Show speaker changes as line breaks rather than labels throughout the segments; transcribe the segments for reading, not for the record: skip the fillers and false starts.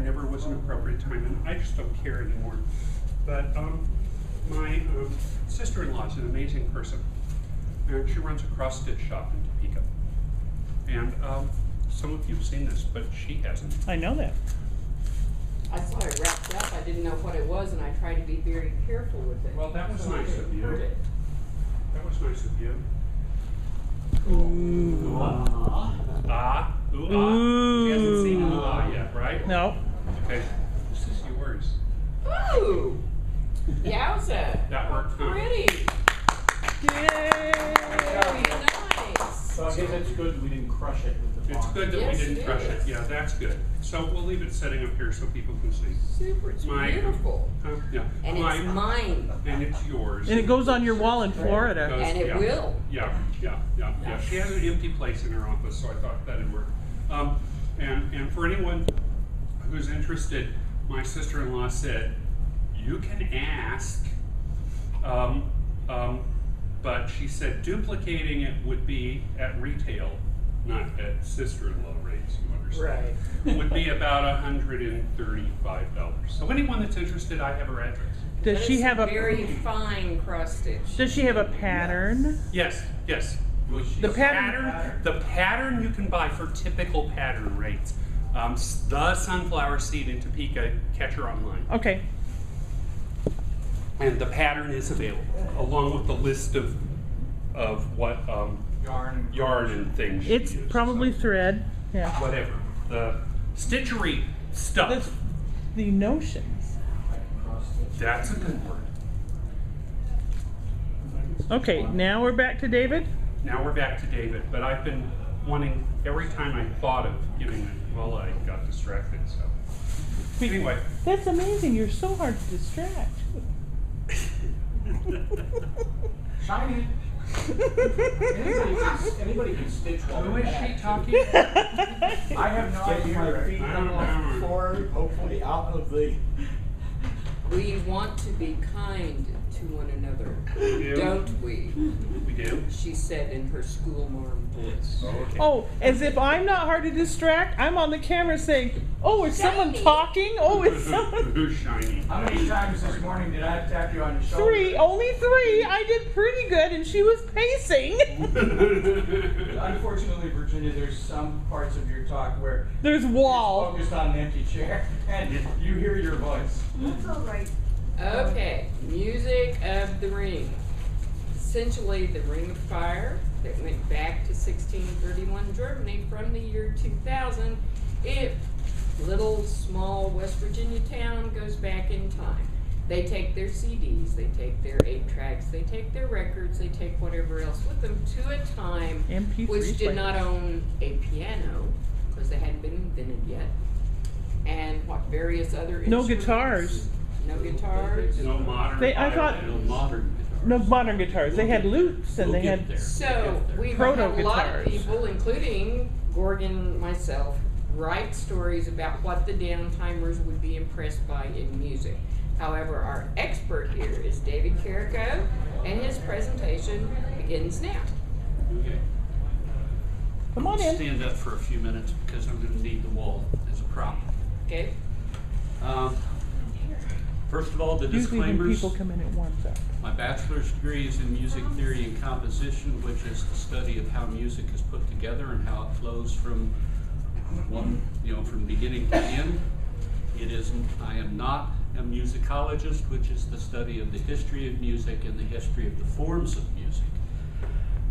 never was an appropriate time, and I just don't care anymore. But my sister-in-law is an amazing person, and she runs a cross-stitch shop in Topeka. And some of you have seen this, but she hasn't.
I know that.
I saw it wrapped up. I didn't know what it was, and I tried to be very careful with it.
Well, that was
so I
nice
didn't
of you.
hurt it.
That was nice of you.
Ooh.
Ah, ooh, ah. She hasn't seen ooh, ah yet, right?
No.
Okay, this is yours.
Ooh! Yowza!
That worked, huh?
Pretty!
Yay!
Very nice!
So I guess it's good we didn't crush it with the
It's
font.
good that
Yes,
we didn't
it
crush it.
is.
Yeah, that's good. So we'll leave it setting up here so people can see.
Super, it's
My-
beautiful.
Yeah.
And it's mine.
And it's yours.
And it goes on your wall in Florida.
Goes-
And it
yeah.
will.
Yeah. She has an empty place in her office, so I thought that'd work. And for anyone who's interested, my sister-in-law said, you can ask, but she said duplicating it would be at retail, not at sister-in-law rates, you understand?
Right.
Would be about $135. So anyone that's interested, I have her address.
Does she have a
very fine cross stitch?
Does she have a pattern?
Yes.
The pattern.
The pattern you can buy for typical pattern rates. The sunflower seed in Topeka, catch her online.
Okay.
And the pattern is available, along with the list of what yarn and things she
It's
used,
probably
so
thread. Yeah.
whatever. The stitchery stuff.
That's the notions.
That's a good word.
Okay, now we're back to David.
Now we're back to David, but I've been wanting, every time I thought of giving it, well, I got distracted, so. Anyway.
That's amazing. You're so hard to distract.
Shiny. Anybody can stitch while
Who
they're
is
back,
she
too.
talking?
I have no
Get
idea.
my feet
I don't
up off
know.
the floor, hopefully out of the.
We want to be kind to one another,
We do.
don't we?
We do.
She said in her schoolmarm voice.
Okay.
Oh, as if I'm not hard to distract. I'm on the camera saying, "Oh, is someone
Shiny.
talking? Oh, is someone?"
Who's shiny?
How many times this morning did I tap you on the shoulder?
3, only 3. I did pretty good, and she was pacing.
Unfortunately, Virginia, there's some parts of your talk where
There's
you're
wall.
focused on an empty chair and you hear your voice.
That's all right. Okay, music of the ring. Essentially, the Ring of Fire that went back to 1631 Germany from the year 2000. If little small West Virginia town goes back in time, they take their CDs, they take their 8 tracks, they take their records, they take whatever else with them to a time
MP3
which did
player.
not own a piano because they hadn't been invented yet, and what various other
No
instruments.
guitars.
No guitars.
No modern.
I thought-
violin.
Modern guitars.
No modern guitars. They had loops, and
We'll
they
get
had.
there.
So we've had a lot of people, including Gorgon, myself, write stories about what the downtimers would be impressed by in music. However, our expert here is David Carrico, and his presentation begins now.
Okay.
Come on in.
Stand up for a few minutes because I'm going to need the wall as a prop.
Okay?
First of all, the
Usually when
disclaimers.
people come in, it warms up.
My bachelor's degree is in music theory and composition, which is the study of how music is put together and how it flows from from beginning to end. I am not a musicologist, which is the study of the history of music and the history of the forms of music.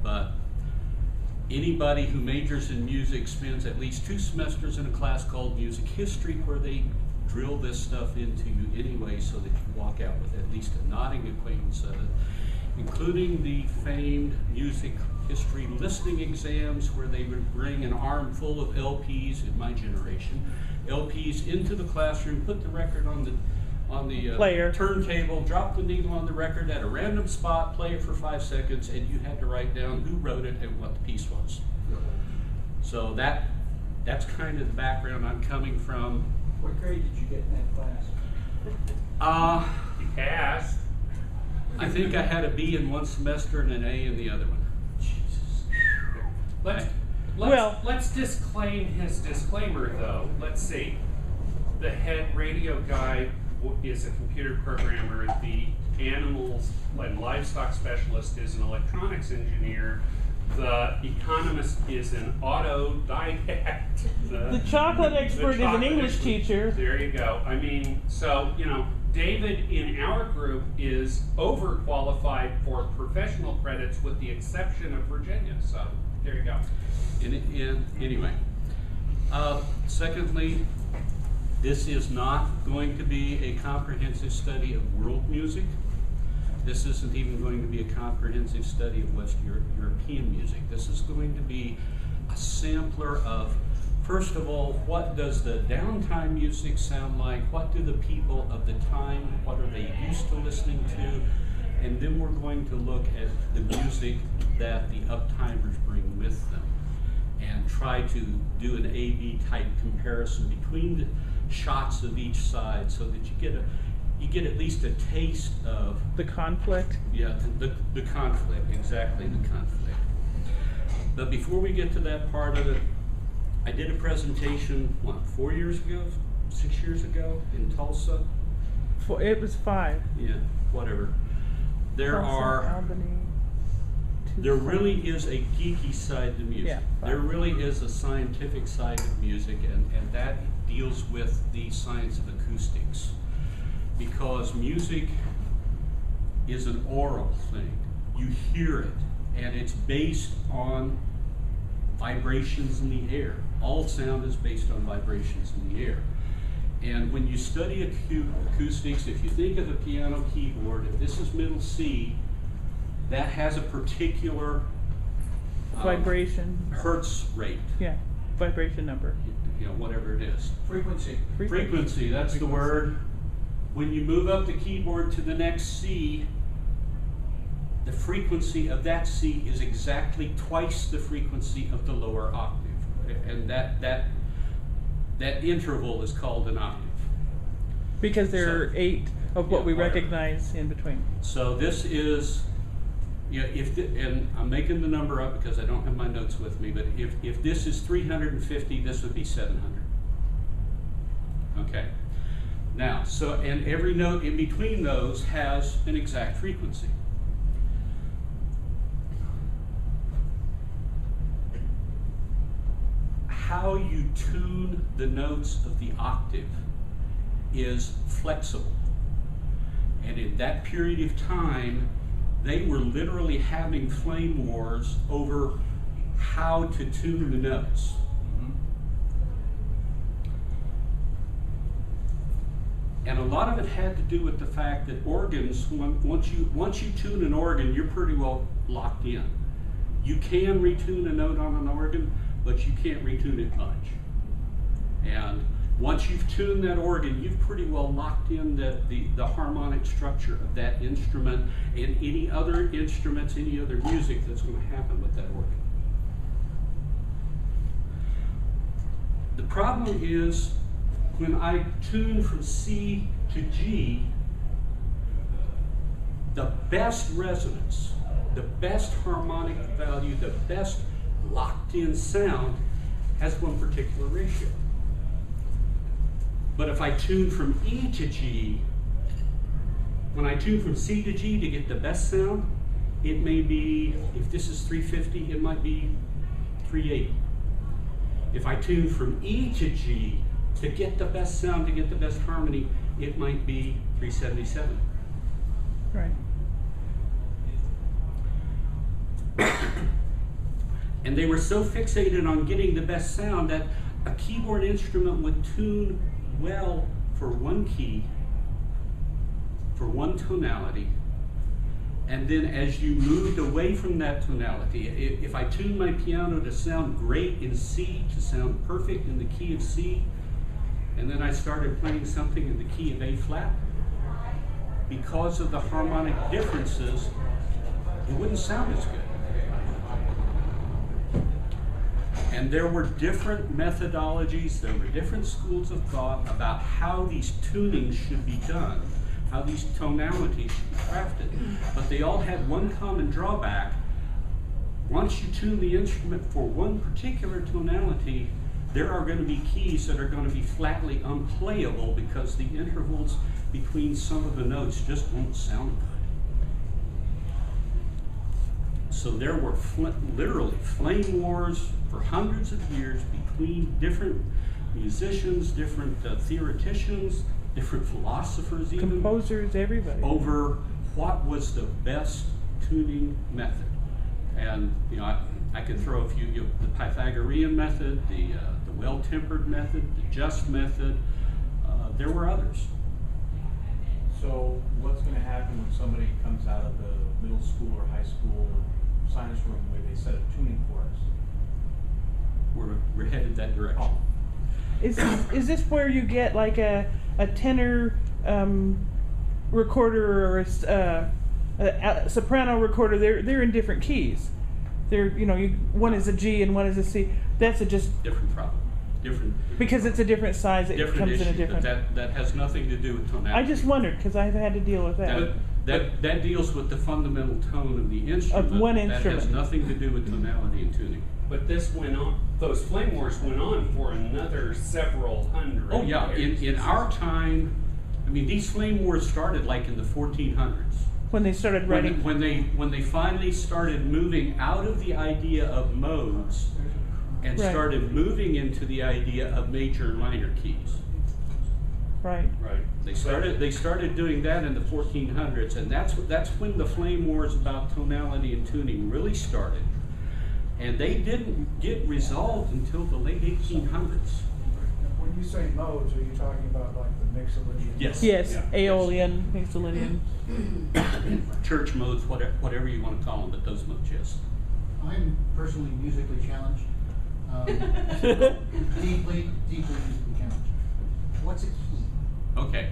But anybody who majors in music spends at least 2 semesters in a class called music history, where they drill this stuff into you anyway so that you walk out with at least a nodding acquaintance of it, including the famed music history listening exams, where they would bring an armful of LPs, in my generation, LPs into the classroom, put the record on the
Player.
turntable, drop the needle on the record at a random spot, play it for 5 seconds, and you had to write down who wrote it and what the piece was. So that's kind of the background I'm coming from.
What grade did you get in that class?
He passed.
I think I had a B in one semester and an A in the other one.
Jesus.
Let's
Well-
disclaim his disclaimer, though. Let's see. the head radio guy is a computer programmer. The animals and livestock specialist is an electronics engineer. The economist is an autodidact.
The chocolate expert is an
chocolate
English
expert-
teacher.
There you go. I mean, so, you know, David in our group is overqualified for professional credits with the exception of Virginia. So, there you go.
Anyway, secondly, this is not going to be a comprehensive study of world music. This isn't even going to be a comprehensive study of West European music. This is going to be a sampler of, first of all, what does the downtime music sound like? What do the people of the time, what are they used to listening to? And then we're going to look at the music that the uptimers bring with them and try to do an A-B type comparison between the shots of each side so that you get at least a taste of
The conflict.
the conflict, exactly, the conflict. But before we get to that part of it, I did a presentation, 4 years ago, 6 years ago in Tulsa?
It was 5.
Yeah, whatever. There
Tulsa, Albany,
there
Tucson.
really is a geeky side to music.
Yeah,
There
fine.
really is a scientific side of music, and that deals with the science of acoustics. Because music is an oral thing. You hear it, and it's based on vibrations in the air. All sound is based on vibrations in the air. And when you study acoustics, if you think of the piano keyboard, if this is middle C, that has a particular
Vibration.
hertz rate,
Yeah. Vibration number.
you know, whatever it is.
Frequency.
Frequency, that's the word. When you move up the keyboard to the next C, the frequency of that C is exactly twice the frequency of the lower octave. And that interval is called an octave.
Because there are
So-
8 of what
Yeah,
we
whatever.
recognize in between.
So this is, you know, and I'm making the number up because I don't have my notes with me, but if this is 350, this would be 700. Okay. Now, so, and every note in between those has an exact frequency. How you tune the notes of the octave is flexible. And in that period of time, they were literally having flame wars over how to tune the notes. And a lot of it had to do with the fact that organs, once you tune an organ, you're pretty well locked in. You can retune a note on an organ, but you can't retune it much. And once you've tuned that organ, you've pretty well locked in the harmonic structure of that instrument and any other instruments, any other music that's going to happen with that organ. The problem is when I tune from C to G, the best resonance, the best harmonic value, the best locked in sound has one particular ratio. But if I tune from E to G, when I tune from C to G to get the best sound, it may be, if this is 350, it might be 380. If I tune from E to G to get the best sound, to get the best harmony, it might be 377.
Right.
And they were so fixated on getting the best sound that a keyboard instrument would tune well for one key, for one tonality, and then as you moved away from that tonality, if I tuned my piano to sound great in C, to sound perfect in the key of C, and then I started playing something in the key of A flat, because of the harmonic differences, it wouldn't sound as good. And there were different methodologies, there were different schools of thought about how these tunings should be done, how these tonalities should be crafted. But they all had one common drawback. Once you tune the instrument for one particular tonality, there are going to be keys that are going to be flatly unplayable because the intervals between some of the notes just won't sound good. So there were literally flame wars for hundreds of years between different musicians, different theoreticians, different philosophers even,
Composers, everybody.
over what was the best tuning method. And you know, I could throw a few, the Pythagorean method, the well-tempered method, the just method. There were others.
So what's going to happen when somebody comes out of the middle school or high school science room where they set a tuning for us?
We're headed that direction.
Is this where you get like a tenor recorder or a soprano recorder? They're in different keys. They're one is a G and one is a C. That's just
Different problem. Different.
because it's a different size. It
Different
comes
issue,
in a different.
but that has nothing to do with tonality.
I just wondered because I've had to deal with that.
That deals with the fundamental tone of the instrument.
one
That has
instrument.
nothing to do with tonality and tuning.
But this went on, those flame wars went on for another several hundred
Oh yeah,
years.
in our time, I mean, these flame wars started like in the 1400s.
When they started writing.
When they finally started moving out of the idea of modes and
Right.
started moving into the idea of major and minor keys.
Right.
Right.
They started doing that in the 1400s, and that's when the flame wars about tonality and tuning really started. And they didn't get resolved until the late 1800s.
When you say modes, are you talking about like the Mixolydian?
Yes.
Yes.
Yeah.
Aeolian, Mixolydian.
Church modes, whatever you want to call them, but those modes, yes.
I'm personally musically challenged. Deeply musically challenged. What's a key?
Okay.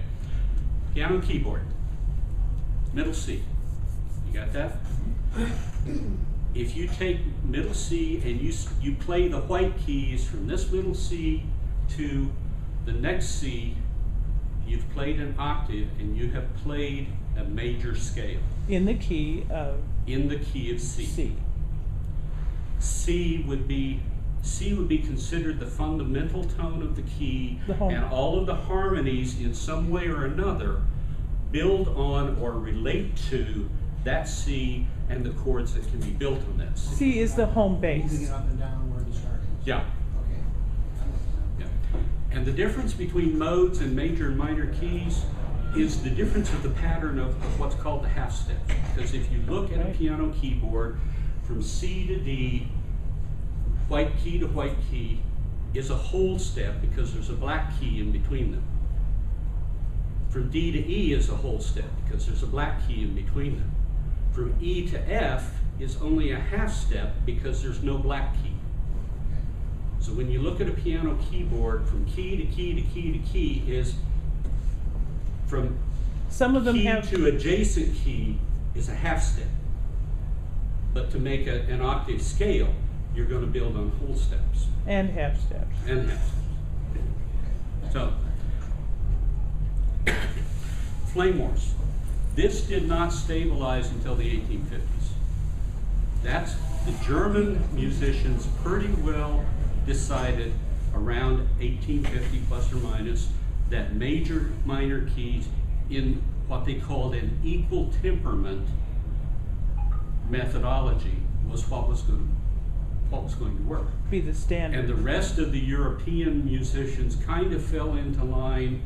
Piano and keyboard. Middle C. You got that? If you take middle C and you play the white keys from this middle C to the next C, you've played an octave and you have played a major scale
In the key of
in the key of C.
C.
C would be considered the fundamental tone of the key,
The home.
and all of the harmonies in some way or another build on or relate to that C and the chords that can be built on that C.
C is the home
Moving
base.
it up and down where the start is.
Yeah.
Okay.
Yeah. And the difference between modes and major and minor keys is the difference of the pattern of what's called the half step. Because if you look at a
Right.
piano keyboard, from C to D, white key to white key, is a whole step because there's a black key in between them. From D to E is a whole step because there's a black key in between them. From E to F is only a half step because there's no black key. So when you look at a piano keyboard, from key to key to key to key is from
Some of them
key
have
to adjacent key is a half step. But to make an octave scale, you're going to build on whole steps
and half steps.
and half steps. So, flame wars. This did not stabilize until the 1850s. That's the German musicians pretty well decided around 1850 plus or minus that major minor keys in what they called an equal temperament methodology was what was going to work.
Be the standard.
And the rest of the European musicians kind of fell into line